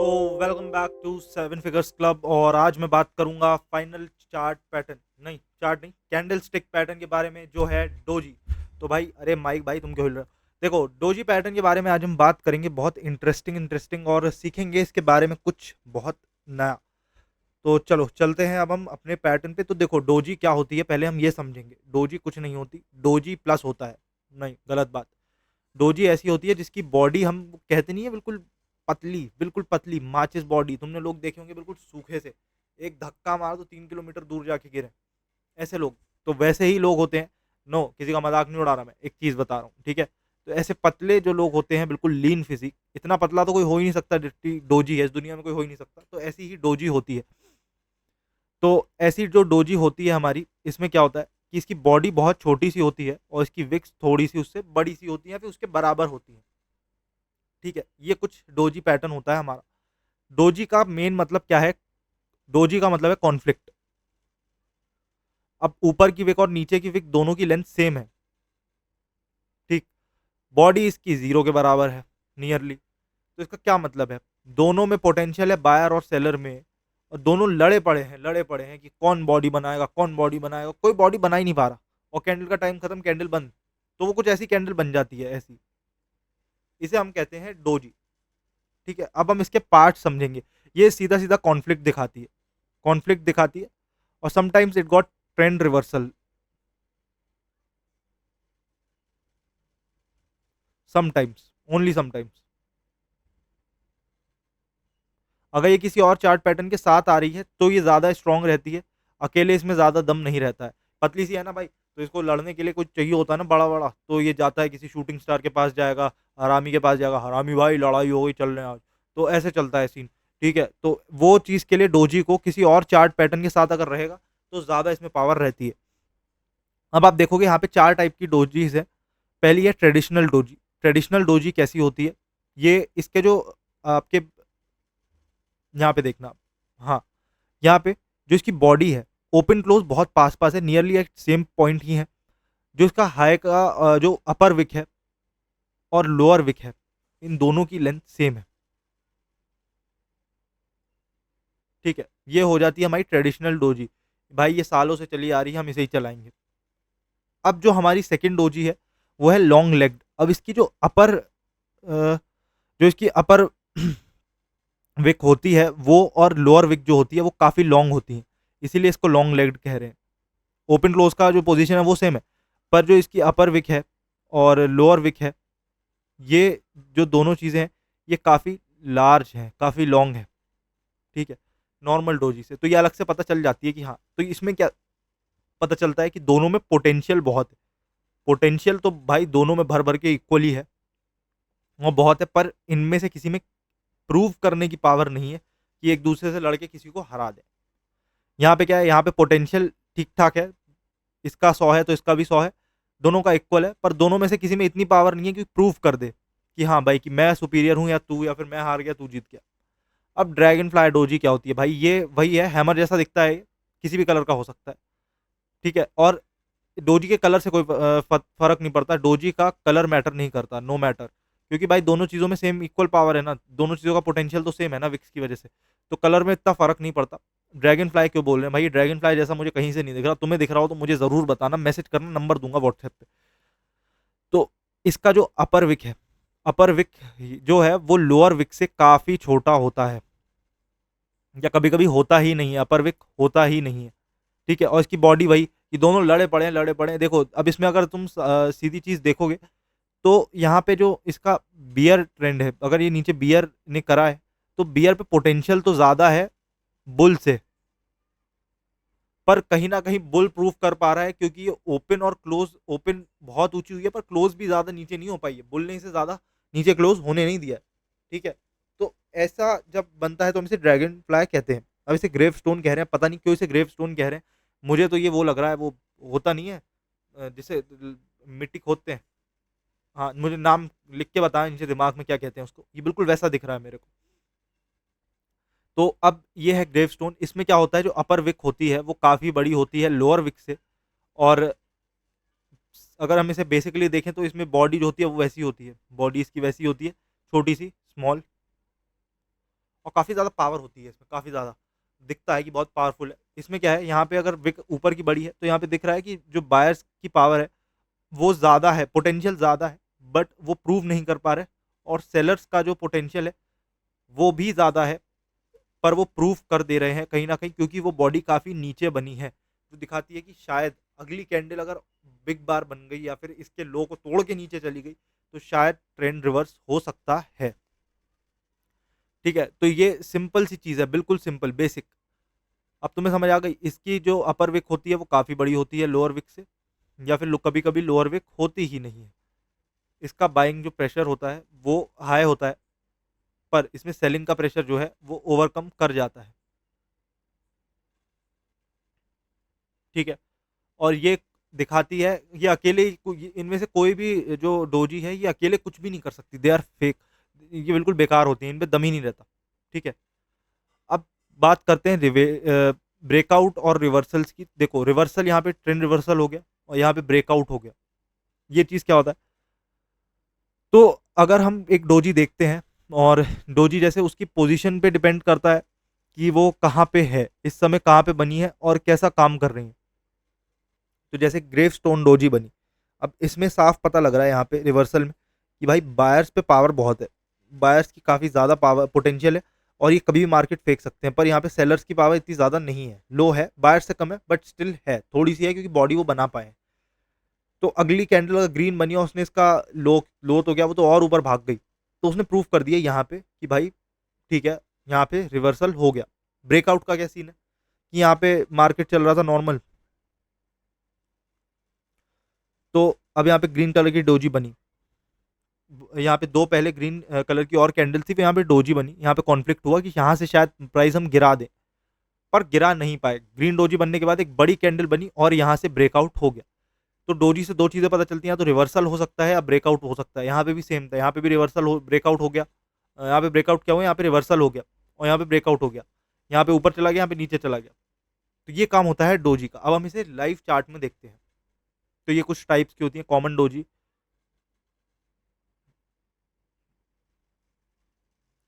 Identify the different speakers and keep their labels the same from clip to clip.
Speaker 1: So welcome back to seven figures club. और आज मैं बात करूंगा फाइनल चार्ट पैटर्न, नहीं चार्ट नहीं, कैंडल स्टिक पैटर्न के बारे में, जो है डोजी। तो भाई, अरे माइक भाई, तुम क्यों हिल रहे हो? देखो, डोजी पैटर्न के बारे में आज हम बात करेंगे, बहुत इंटरेस्टिंग और सीखेंगे इसके बारे में कुछ बहुत नया। तो चलो चलते हैं अब हम अपने पैटर्न पे। तो देखो, डोजी क्या होती है पहले हम ये समझेंगे। डोजी कुछ नहीं होती, डोजी प्लस होता है। नहीं, गलत बात। डोजी ऐसी होती है जिसकी बॉडी, हम कहते नहीं है बिल्कुल पतली, बिल्कुल पतली माचिस बॉडी, तुमने लोग देखे होंगे बिल्कुल सूखे से, एक धक्का मार तो 3 किलोमीटर दूर जाके गिरे, ऐसे लोग। तो वैसे ही लोग होते हैं। नो, किसी का मजाक नहीं उड़ा रहा, मैं एक चीज बता रहा हूँ, ठीक है? तो ऐसे पतले जो लोग होते हैं, बिल्कुल लीन फिजिक, इतना पतला तो कोई हो ही नहीं सकता, जितनी डोजी है इस दुनिया में कोई हो ही नहीं सकता, तो ऐसी ही डोजी होती है। तो ऐसी जो डोजी होती है हमारी, इसमें क्या होता है कि इसकी बॉडी बहुत छोटी सी होती है और इसकी विक्स थोड़ी सी उससे बड़ी सी होती है, फिर उसके बराबर होती है। ठीक है, ये कुछ डोजी पैटर्न होता है हमारा। डोजी का मेन मतलब क्या है? डोजी का मतलब है कॉन्फ्लिक्ट। अब ऊपर की विक और नीचे की विक दोनों की लेंथ सेम है, ठीक? बॉडी इसकी जीरो के बराबर है, नियरली। तो इसका क्या मतलब है? दोनों में पोटेंशियल है, बायर और सेलर में, और दोनों लड़े पड़े हैं कि कौन बॉडी बनाएगा, कौन बॉडी बनाएगा। कोई बॉडी बना ही नहीं पा रहा, और कैंडल का टाइम खत्म, कैंडल बंद। तो वो कुछ ऐसी कैंडल बन जाती है, ऐसी। इसे हम कहते हैं डोजी। ठीक है, अब हम इसके पार्ट समझेंगे। ये सीधा सीधा कॉन्फ्लिक्ट दिखाती है, कॉन्फ्लिक्ट दिखाती है, और sometimes it got trend reversal. Sometimes, only sometimes. अगर ये किसी और चार्ट पैटर्न के साथ आ रही है तो ये ज्यादा स्ट्रांग रहती है, अकेले इसमें ज्यादा दम नहीं रहता है। पतली सी है ना भाई, तो इसको लड़ने के लिए कुछ चाहिए होता है ना, बड़ा बड़ा, तो ये जाता है किसी शूटिंग स्टार के पास जाएगा, हरामी के पास जाएगा, हरामी भाई लड़ाई हो गई, चल रहे हैं आज। तो ऐसे चलता है सीन। ठीक है, तो वो चीज के लिए डोजी को किसी और चार्ट पैटर्न के साथ अगर रहेगा तो ज्यादा इसमें पावर रहती है। अब आप देखोगे यहाँ पे चार टाइप की डोजीज है। पहली है ट्रेडिशनल डोजी। ट्रेडिशनल डोजी कैसी होती है? ये इसके जो आपके यहाँ पे देखना, हाँ, यहाँ पे जो इसकी बॉडी है, ओपन क्लोज बहुत पास पास है, नियरली एट सेम पॉइंट ही है। जो इसका हाई का जो अपर विक है और लोअर विक है, इन दोनों की लेंथ सेम है। ठीक है, ये हो जाती है हमारी ट्रेडिशनल डोजी। भाई ये सालों से चली आ रही है, हम इसे ही चलाएंगे। अब जो हमारी सेकंड डोजी है, वो है लॉन्ग लेग्ड। अब इसकी जो अपर जो इसकी अपर विक होती है वो, और लोअर विक जो होती है वो काफी लॉन्ग होती है, इसीलिए इसको लॉन्ग लेग्ड कह रहे हैं। ओपन क्लोज का जो पोजीशन है वो सेम है, पर जो इसकी अपर विक है और लोअर विक है, ये जो दोनों चीज़ें हैं, ये काफ़ी लार्ज हैं, काफ़ी लॉन्ग है। ठीक है, नॉर्मल डोजी से तो ये अलग से पता चल जाती है कि हाँ। तो इसमें क्या पता चलता है कि दोनों में पोटेंशियल बहुत है। पोटेंशियल तो भाई दोनों में भर भर के इक्वली है, वो बहुत है, पर इनमें से किसी में प्रूव करने की पावर नहीं है कि एक दूसरे से लड़के किसी को हरा दे। यहाँ पे क्या है, यहाँ पे पोटेंशियल ठीक ठाक है, इसका 100 है तो इसका भी 100 है, दोनों का इक्वल है, पर दोनों में से किसी में इतनी पावर नहीं है कि प्रूव कर दे कि हाँ भाई, कि मैं सुपीरियर हूँ या तू, या फिर मैं हार गया तू जीत गया। अब ड्रैगन फ्लाई डोजी क्या होती है भाई? ये वही है, हैमर जैसा दिखता है, किसी भी कलर का हो सकता है। ठीक है, और डोजी के कलर से कोई फर्क नहीं पड़ता, डोजी का कलर मैटर नहीं करता, नो मैटर, क्योंकि भाई दोनों चीज़ों में सेम इक्वल पावर है ना, दोनों चीज़ों का पोटेंशियल तो सेम है ना विक्स की वजह से, तो कलर में इतना फर्क नहीं पड़ता। ड्रैगन फ्लाई क्यों बोल रहे हैं भाई? ड्रैगन फ्लाई जैसा मुझे कहीं से नहीं दिख रहा, तुम्हें दिख रहा हो तो मुझे जरूर बताना, मैसेज करना, नंबर दूंगा व्हाट्सएप पे। तो इसका जो अपर विक है, अपर विक जो है वो लोअर विक से काफी छोटा होता है, या कभी कभी होता ही नहीं है, अपर विक होता ही नहीं है। ठीक है, और इसकी बॉडी वही, ये दोनों लड़े पड़े हैं। देखो, अब इसमें अगर तुम सीधी चीज देखोगे, तो यहाँ पे जो इसका बियर ट्रेंड है, अगर ये नीचे बियर ने करा है, तो बियर पे पोटेंशियल तो ज्यादा है बुल से, पर कहीं ना कहीं बुल प्रूफ कर पा रहा है, क्योंकि ये ओपन और क्लोज, ओपन बहुत ऊंची हुई है पर क्लोज भी ज्यादा नीचे नहीं हो पाई है, बुल ने इसे ज्यादा नीचे क्लोज होने नहीं दिया है। ठीक है, तो ऐसा जब बनता है तो हम इसे ड्रैगन फ्लाई कहते हैं। अब इसे ग्रेव स्टोन कह रहे हैं, पता नहीं क्यों इसे ग्रेव स्टोन कह रहे हैं, मुझे तो ये वो लग रहा है, वो होता नहीं है जिसे मिट्टी खोदते हैं। हाँ, मुझे नाम लिख के बताएं नीचे दिमाग में क्या कहते हैं उसको, ये बिल्कुल वैसा दिख रहा है मेरे को। तो अब ये है ग्रेव स्टोन। इसमें क्या होता है, जो अपर विक होती है वो काफी बड़ी होती है लोअर विक से, और अगर हम इसे बेसिकली देखें तो इसमें बॉडी जो होती है वो वैसी होती है, बॉडी इसकी वैसी होती है, छोटी सी, स्मॉल, और काफ़ी ज़्यादा पावर होती है इसमें, काफ़ी ज़्यादा दिखता है कि बहुत पावरफुल है। इसमें क्या है, यहाँ पे अगर विक ऊपर की बड़ी है तो यहाँ पे दिख रहा है कि जो बायर्स की पावर है वो ज़्यादा है, पोटेंशियल ज़्यादा है, बट वो प्रूव नहीं कर पा रहे। और सेलर्स का जो पोटेंशियल है वो भी ज़्यादा है, पर वो प्रूफ कर दे रहे हैं कहीं न कहीं, क्योंकि वो बॉडी काफ़ी नीचे बनी है, जो दिखाती है कि शायद अगली कैंडल अगर बिग बार बन गई या फिर इसके लो को तोड़ के नीचे चली गई, तो शायद ट्रेंड रिवर्स हो सकता है। ठीक है? तो ये सिंपल सी चीज़ है, बिल्कुल सिंपल, बेसिक। अब तुम्हें समझ आ गई? इसकी जो अपर विक होती है वो काफ़ी बड़ी होती है लोअर विक से, या फिर लो कभी-कभी लोअर विक होती ही नहीं है। इसका बाइंग जो प्रेशर होता है वो हाई होता है, पर इसमें सेलिंग का प्रेशर जो है वो ओवरकम कर जाता है। ठीक है? और ये दिखाती है, ये अकेले इनमें से कोई भी जो डोजी है ये अकेले कुछ भी नहीं कर सकती, दे आर फेक। ये बिल्कुल बेकार होती है, इनमें दम ही नहीं रहता। ठीक है? अब बात करते हैं ब्रेकआउट और रिवर्सल्स की। देखो, रिवर्सल यहाँ पे ट्रेंड रिवर्सल हो गया और यहाँ पे ब्रेकआउट हो गया। ये चीज़ क्या होता है, तो अगर हम एक डोजी देखते हैं, और डोजी जैसे उसकी पोजीशन पे डिपेंड करता है कि वो कहाँ पे है, इस समय कहाँ पे बनी है और कैसा काम कर रही है। तो जैसे ग्रेव स्टोन डोजी बनी, अब इसमें साफ पता लग रहा है यहाँ पे रिवर्सल में कि भाई बायर्स पे पावर बहुत है, बायर्स की काफ़ी ज़्यादा पावर पोटेंशियल है, और ये कभी भी मार्केट फेंक सकते हैं। पर यहाँ पे सेलर्स की पावर इतनी ज़्यादा नहीं है, लो है, बायर्स से कम है, बट स्टिल है, थोड़ी सी है, क्योंकि बॉडी वो बना पाए। तो अगली कैंडल अगर ग्रीन बनी और उसने इसका लो लो तो क्या, वो तो और ऊपर भाग गई, तो उसने प्रूफ कर दिया यहाँ पे कि भाई ठीक है, यहाँ पे रिवर्सल हो गया। ब्रेकआउट का क्या सीन है कि यहाँ पे मार्केट चल रहा था नॉर्मल, तो अब यहाँ पे ग्रीन कलर की डोजी बनी, यहाँ पे दो पहले ग्रीन कलर की और कैंडल थी, फिर यहाँ पे डोजी बनी, यहाँ पे कॉन्फ्लिक्ट हुआ कि यहाँ से शायद प्राइस हम गिरा दें, पर गिरा नहीं पाए। ग्रीन डोजी बनने के बाद एक बड़ी कैंडल बनी और यहाँ से ब्रेकआउट हो गया। तो डोजी से दो चीजें पता चलती हैं, तो रिवर्सल हो सकता है या ब्रेकआउट हो सकता है। यहाँ पे भी सेम था, यहाँ पे भी रिवर्सल हो ब्रेकआउट हो गया, यहाँ पे ब्रेकआउट क्या हुआ, यहाँ पे रिवर्सल हो गया और यहाँ पे ब्रेकआउट हो गया, यहाँ पे ऊपर चला गया, यहाँ पे नीचे चला गया। तो ये काम होता है डोजी का। अब हम इसे लाइव चार्ट में देखते हैं। तो ये कुछ टाइप्स की होती है कॉमन डोजी।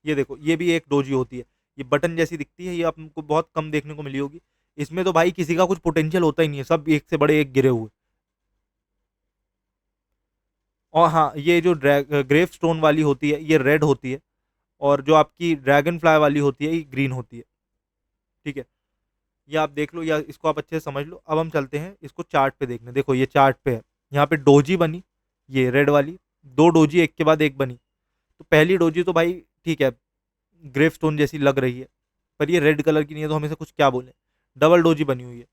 Speaker 1: ये देखो, ये भी एक डोजी होती है, ये बटन जैसी दिखती है, ये आपको बहुत कम देखने को मिली होगी। इसमें तो भाई किसी का कुछ पोटेंशियल होता ही नहीं है, सब एक से बड़े एक गिरे हुए। और हाँ, ये जो ग्रेव स्टोन वाली होती है ये रेड होती है, और जो आपकी ड्रैगन फ्लाई वाली होती है ये ग्रीन होती है। ठीक है? ये आप देख लो, या इसको आप अच्छे से समझ लो। अब हम चलते हैं इसको चार्ट पे देखने। देखो, ये चार्ट पे है, यहाँ पे डोजी बनी, ये रेड वाली, दो डोजी एक के बाद एक बनी। तो पहली डोजी तो भाई ठीक है, ग्रेव स्टोन जैसी लग रही है, पर ये रेड कलर की नहीं है, तो हम इसे कुछ क्या बोले। डबल डोजी बनी हुई है।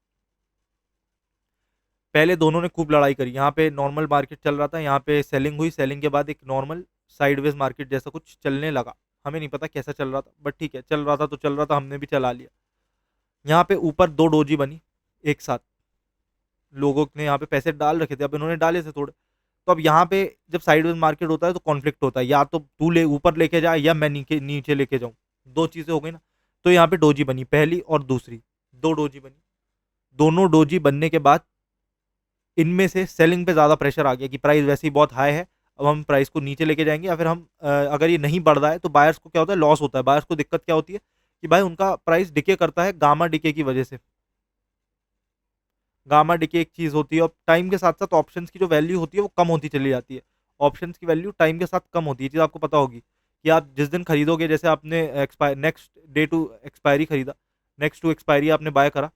Speaker 1: पहले दोनों ने खूब लड़ाई करी, यहाँ पे नॉर्मल मार्केट चल रहा था, यहाँ पे सेलिंग हुई, सेलिंग के बाद एक नॉर्मल साइडवेज मार्केट जैसा कुछ चलने लगा। हमें नहीं पता कैसा चल रहा था, बट ठीक है, चल रहा था तो चल रहा था, हमने भी चला लिया। यहाँ पे ऊपर दो डोजी बनी एक साथ, लोगों ने यहाँ पे पैसे डाल रखे थे, अब इन्होंने डाले थे थोड़े। तो अब यहाँ पे जब साइडवेज मार्केट होता है तो कॉन्फ्लिक्ट होता है, या तो तू ले ऊपर लेके जा या मैं नीचे नीचे लेके जाऊँ, दो चीजें हो गई ना। तो यहाँ पे डोजी बनी पहली और दूसरी, दो डोजी बनी। दोनों डोजी बनने के बाद इनमें से सेलिंग पे ज़्यादा प्रेशर आ गया कि प्राइस वैसे ही बहुत हाई है, अब हम प्राइस को नीचे लेके जाएंगे, या फिर हम अगर ये नहीं बढ़ रहा है तो बायर्स को क्या होता है, लॉस होता है। बायर्स को दिक्कत क्या होती है कि भाई उनका प्राइस डिके करता है गामा डिके की वजह से। गामा डिके एक चीज़ होती है, और टाइम के साथ साथ ऑप्शंस की जो वैल्यू होती है वो कम होती चली जाती है। ऑप्शंस की वैल्यू टाइम के साथ कम होती है, चीज़ आपको पता होगी कि आप जिस दिन खरीदोगे, जैसे आपने expire next day to expiry खरीदा, नेक्स्ट टू एक्सपायरी आपने बाय करा,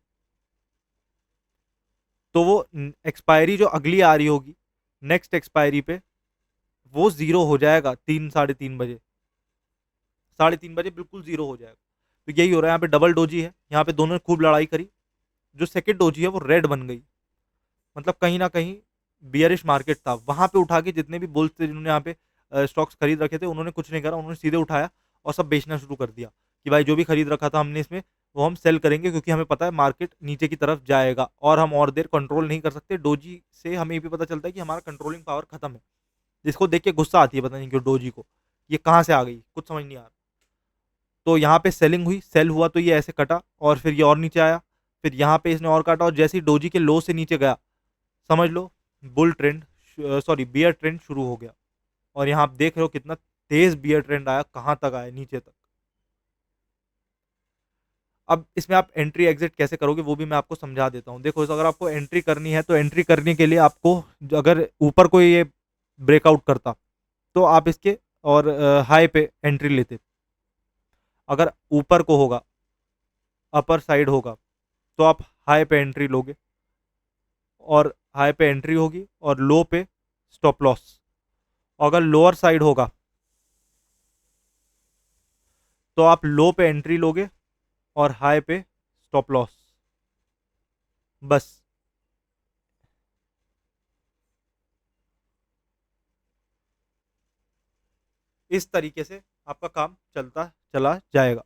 Speaker 1: तो वो एक्सपायरी जो अगली आ रही होगी नेक्स्ट एक्सपायरी पे, वो जीरो हो जाएगा 3 साढ़े 3 बजे, 3:30 बजे बिल्कुल जीरो हो जाएगा। तो यही हो रहा है, यहाँ पे डबल डोजी है, यहाँ पे दोनों ने खूब लड़ाई करी, जो सेकंड डोजी है वो रेड बन गई। मतलब कहीं ना कहीं बियरिश मार्केट था, वहां पे उठा के जितने भी बुल्स थे जिन्होंने यहाँ पे स्टॉक्स खरीद रखे थे, उन्होंने कुछ नहीं करा, उन्होंने सीधे उठाया और सब बेचना शुरू कर दिया कि भाई जो भी खरीद रखा था हमने इसमें, वो हम सेल करेंगे, क्योंकि हमें पता है मार्केट नीचे की तरफ जाएगा और हम और देर कंट्रोल नहीं कर सकते। डोजी से हमें ये भी पता चलता है कि हमारा कंट्रोलिंग पावर खत्म है, जिसको देख के गुस्सा आती है, पता नहीं क्यों डोजी को, ये कहाँ से आ गई, कुछ समझ नहीं आ रहा। तो यहाँ पे सेलिंग हुई, सेल हुआ तो ये ऐसे कटा, और फिर ये और नीचे आया, फिर यहाँ पे इसने और काटा, और जैसे ही डोजी के लो से नीचे गया, समझ लो bull trend, sorry bear trend शुरू हो गया। और यहाँ आप देख रहे हो कितना तेज बियर ट्रेंड आया, कहाँ तक आया, नीचे तक। अब इसमें आप एंट्री एग्जिट कैसे करोगे वो भी मैं आपको समझा देता हूँ। देखो अगर आपको एंट्री करनी है तो एंट्री करने के लिए आपको अगर ऊपर कोई ये ब्रेकआउट करता तो आप इसके और हाई पे एंट्री लेते। अगर ऊपर को होगा, अपर साइड होगा, तो आप हाई पे एंट्री लोगे, और हाई पे एंट्री होगी और लो पे स्टॉप लॉस। अगर लोअर साइड होगा तो आप लो पे एंट्री लोगे और हाई पे स्टॉप लॉस। बस इस तरीके से आपका काम चलता चला जाएगा।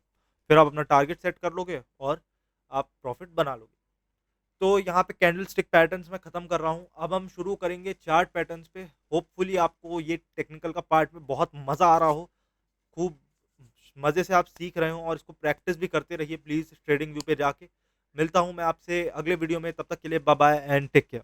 Speaker 1: फिर आप अपना टारगेट सेट कर लोगे और आप प्रॉफिट बना लोगे। तो यहाँ पे कैंडल स्टिक पैटर्न्स मैं खत्म कर रहा हूँ। अब हम शुरू करेंगे चार्ट पैटर्न्स पे। होपफुली आपको ये टेक्निकल का पार्ट में बहुत मज़ा आ रहा हो, खूब मज़े से आप सीख रहे हो और इसको प्रैक्टिस भी करते रहिए प्लीज़ ट्रेडिंग व्यू पे जाके। मिलता हूँ मैं आपसे अगले वीडियो में, तब तक के लिए bye bye and take care.